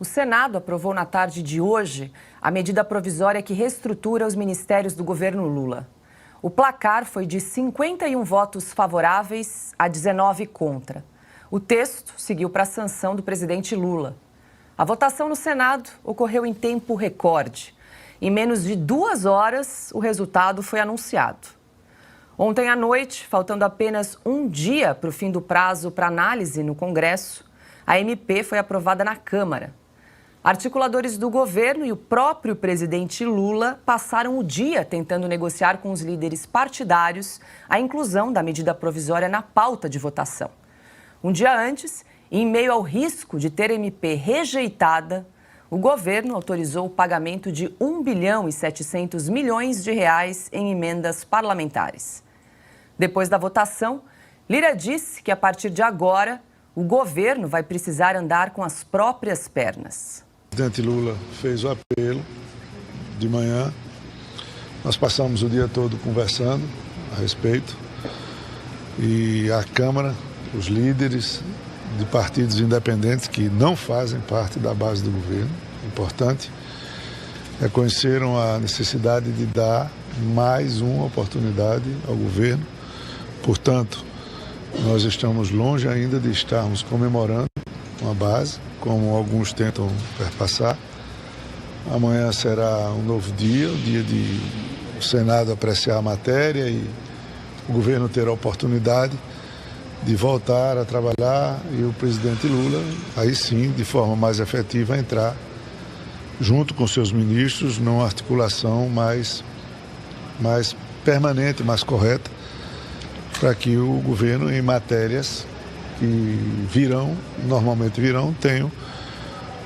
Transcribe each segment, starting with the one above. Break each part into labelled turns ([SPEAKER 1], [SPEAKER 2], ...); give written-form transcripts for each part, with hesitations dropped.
[SPEAKER 1] O Senado aprovou na tarde de hoje a medida provisória que reestrutura os ministérios do governo Lula. O placar foi de 51 votos favoráveis a 19 contra. O texto seguiu para a sanção do presidente Lula. A votação no Senado ocorreu em tempo recorde. Em menos de 2 horas, o resultado foi anunciado. Ontem à noite, faltando apenas um dia para o fim do prazo para análise no Congresso, a MP foi aprovada na Câmara. Articuladores do governo e o próprio presidente Lula passaram o dia tentando negociar com os líderes partidários a inclusão da medida provisória na pauta de votação. Um dia antes, em meio ao risco de ter MP rejeitada, o governo autorizou o pagamento de 1 bilhão e 700 milhões de reais em emendas parlamentares. Depois da votação, Lira disse que a partir de agora, o governo vai precisar andar com as próprias pernas.
[SPEAKER 2] O presidente Lula fez o apelo de manhã, nós passamos o dia todo conversando a respeito e a Câmara, os líderes de partidos independentes que não fazem parte da base do governo, importante, reconheceram a necessidade de dar mais uma oportunidade ao governo. Portanto, nós estamos longe ainda de estarmos comemorando uma base, como alguns tentam perpassar. Amanhã será um novo dia, o dia de o Senado apreciar a matéria e o governo ter a oportunidade de voltar a trabalhar e o presidente Lula, aí sim, de forma mais efetiva, entrar junto com seus ministros numa articulação mais permanente, mais correta, para que o governo, em matérias que normalmente virão, tenham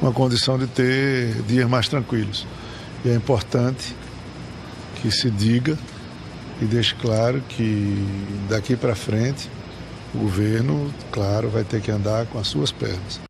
[SPEAKER 2] uma condição de ter dias mais tranquilos. E é importante que se diga e deixe claro que daqui para frente o governo, claro, vai ter que andar com as suas pernas.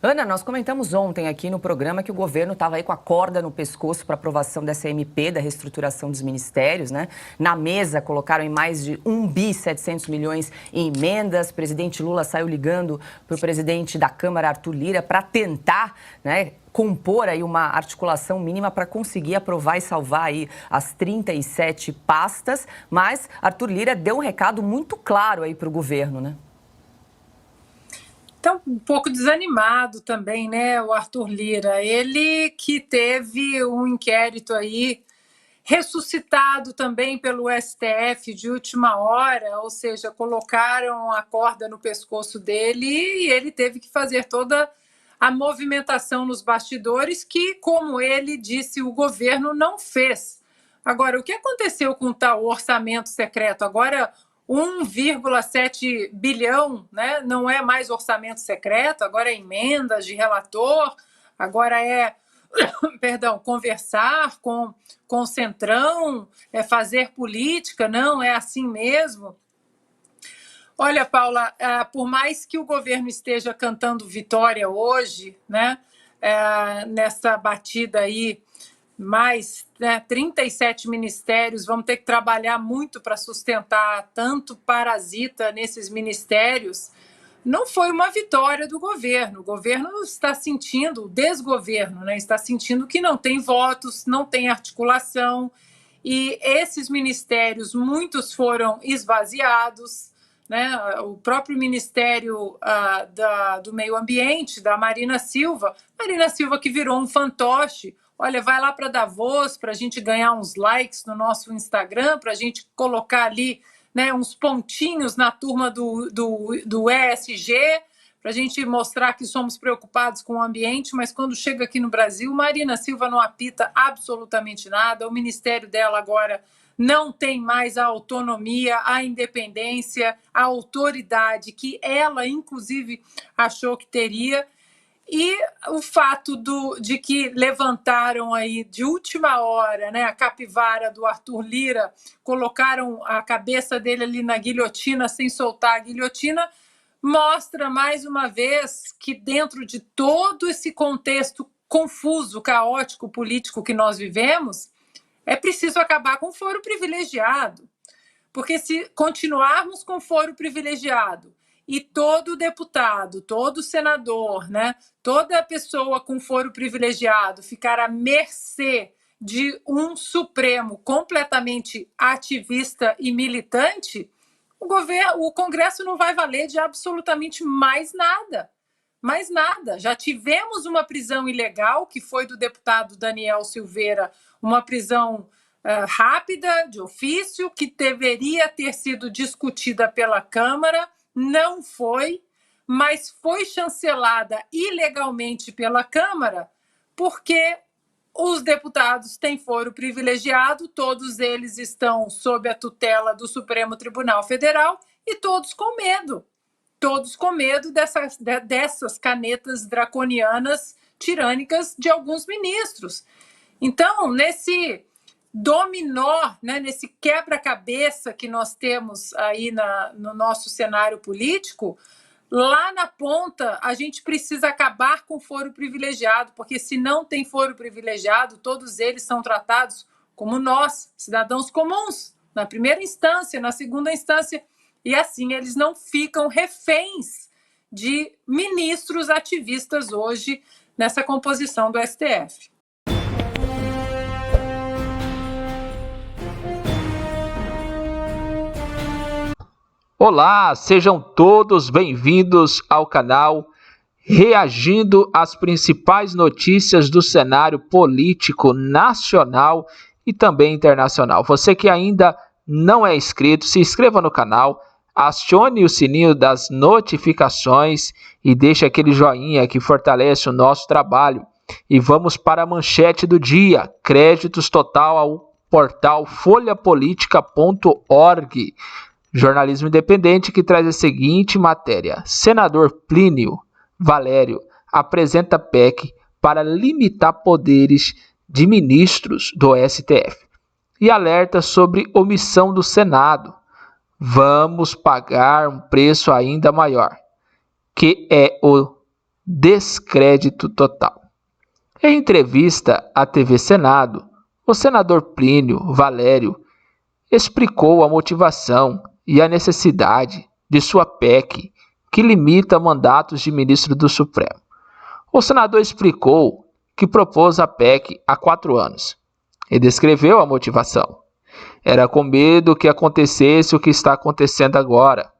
[SPEAKER 1] Ana, nós comentamos ontem aqui no programa que o governo estava aí com a corda no pescoço para aprovação dessa MP, da reestruturação dos ministérios, né? Na mesa colocaram em mais de 1 bi 700 milhões em emendas. O presidente Lula saiu ligando para o presidente da Câmara, Arthur Lira, para tentar, né, compor aí uma articulação mínima para conseguir aprovar e salvar aí as 37 pastas. Mas Arthur Lira deu um recado muito claro aí para o governo, né?
[SPEAKER 3] Então, um pouco desanimado também, né, o Arthur Lira. Ele que teve um inquérito aí ressuscitado também pelo STF de última hora, ou seja, colocaram a corda no pescoço dele e ele teve que fazer toda a movimentação nos bastidores que, como ele disse, o governo não fez. Agora, o que aconteceu com o tal orçamento secreto? Agora 1,7 bilhão, né? Não é mais orçamento secreto, agora é emendas de relator, agora é, conversar com o Centrão, é fazer política, não, é assim mesmo. Olha, Paula, por mais que o governo esteja cantando vitória hoje, né, nessa batida aí, mais 37 ministérios, vamos ter que trabalhar muito para sustentar tanto parasita nesses ministérios. Não foi uma vitória do governo. O governo está sentindo, o desgoverno, né, está sentindo que não tem votos, não tem articulação, e esses ministérios, muitos foram esvaziados, né? O próprio Ministério do Meio Ambiente, da Marina Silva que virou um fantoche. Olha, vai lá para Davos para a gente ganhar uns likes no nosso Instagram, para a gente colocar ali, né, uns pontinhos na turma do ESG, para a gente mostrar que somos preocupados com o ambiente, mas quando chega aqui no Brasil, Marina Silva não apita absolutamente nada, o ministério dela agora não tem mais a autonomia, a independência, a autoridade que ela, inclusive, achou que teria. E o fato de que levantaram aí de última hora, né, a capivara do Arthur Lira, colocaram a cabeça dele ali na guilhotina sem soltar a guilhotina, mostra mais uma vez que dentro de todo esse contexto confuso, caótico, político que nós vivemos, é preciso acabar com o foro privilegiado. Porque se continuarmos com foro privilegiado e todo deputado, todo senador, né, toda pessoa com foro privilegiado ficar à mercê de um Supremo completamente ativista e militante, o Congresso não vai valer de absolutamente mais nada. Mais nada. Já tivemos uma prisão ilegal, que foi do deputado Daniel Silveira, uma prisão rápida, de ofício, que deveria ter sido discutida pela Câmara, não foi, mas foi chancelada ilegalmente pela Câmara, porque os deputados têm foro privilegiado, todos eles estão sob a tutela do Supremo Tribunal Federal e todos com medo dessas canetas draconianas, tirânicas de alguns ministros. Então, nesse dominó, né, nesse quebra-cabeça que nós temos aí no nosso cenário político, lá na ponta, a gente precisa acabar com o foro privilegiado, porque se não tem foro privilegiado, todos eles são tratados como nós, cidadãos comuns, na primeira instância, na segunda instância, e assim eles não ficam reféns de ministros ativistas hoje nessa composição do STF.
[SPEAKER 4] Olá, sejam todos bem-vindos ao canal reagindo às principais notícias do cenário político nacional e também internacional. Você que ainda não é inscrito, se inscreva no canal, acione o sininho das notificações e deixe aquele joinha que fortalece o nosso trabalho. E vamos para a manchete do dia: créditos total ao portal folhapolitica.org. Jornalismo independente que traz a seguinte matéria: senador Plínio Valério apresenta PEC para limitar poderes de ministros do STF e alerta sobre omissão do Senado. Vamos pagar um preço ainda maior, que é o descrédito total. Em entrevista à TV Senado, o senador Plínio Valério explicou a motivação e a necessidade de sua PEC, que limita mandatos de ministro do Supremo. O senador explicou que propôs a PEC há 4 anos e descreveu a motivação. Era com medo que acontecesse o que está acontecendo agora,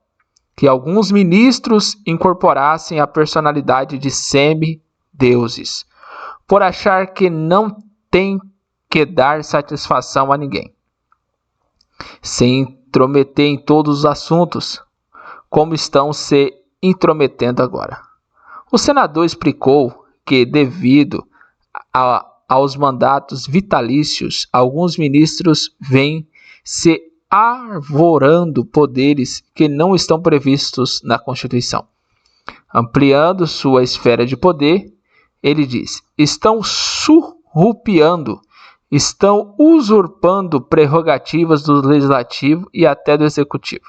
[SPEAKER 4] que alguns ministros incorporassem a personalidade de semideuses, por achar que não tem que dar satisfação a ninguém, sem intrometer em todos os assuntos, como estão se intrometendo agora. O senador explicou que, devido aos mandatos vitalícios, alguns ministros vêm se arvorando poderes que não estão previstos na Constituição. Ampliando sua esfera de poder, ele diz: estão surrupiando, estão usurpando prerrogativas do Legislativo e até do Executivo.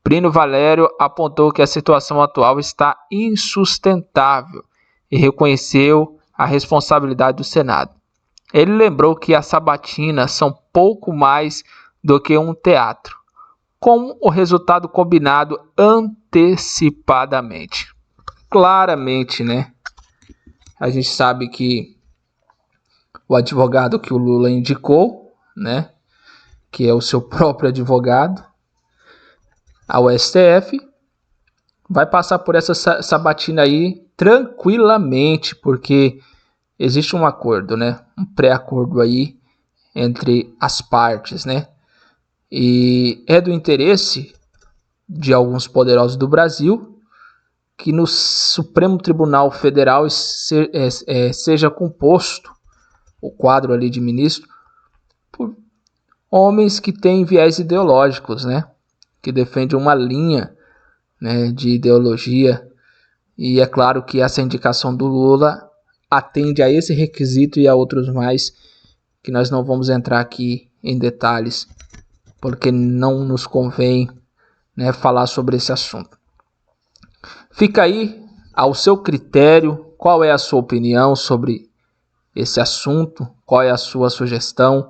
[SPEAKER 4] Plínio Valério apontou que a situação atual está insustentável e reconheceu a responsabilidade do Senado. Ele lembrou que as sabatinas são pouco mais do que um teatro, com o resultado combinado antecipadamente. Claramente, né? A gente sabe que o advogado que o Lula indicou, né, que é o seu próprio advogado, ao STF, vai passar por essa sabatina aí tranquilamente, porque existe um acordo, né, um pré-acordo aí entre as partes, né, e é do interesse de alguns poderosos do Brasil que no Supremo Tribunal Federal seja composto o quadro ali de ministro por homens que têm viés ideológicos, né? Que defendem uma linha, né, de ideologia. E é claro que essa indicação do Lula atende a esse requisito e a outros mais, que nós não vamos entrar aqui em detalhes, porque não nos convém, né, falar sobre esse assunto. Fica aí ao seu critério qual é a sua opinião sobre esse assunto, qual é a sua sugestão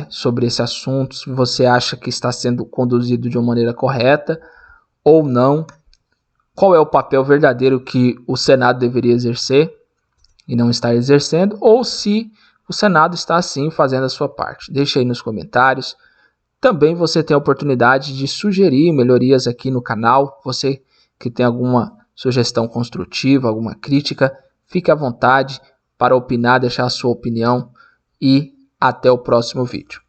[SPEAKER 4] sobre esse assunto, se você acha que está sendo conduzido de uma maneira correta ou não. qual é o papel verdadeiro que o Senado deveria exercer e não está exercendo, ou se o Senado está sim fazendo a sua parte. Deixe aí nos comentários. Também você tem a oportunidade de sugerir melhorias aqui no canal. Você que tem alguma sugestão construtiva, alguma crítica, fique à vontade para opinar, deixar a sua opinião e até o próximo vídeo.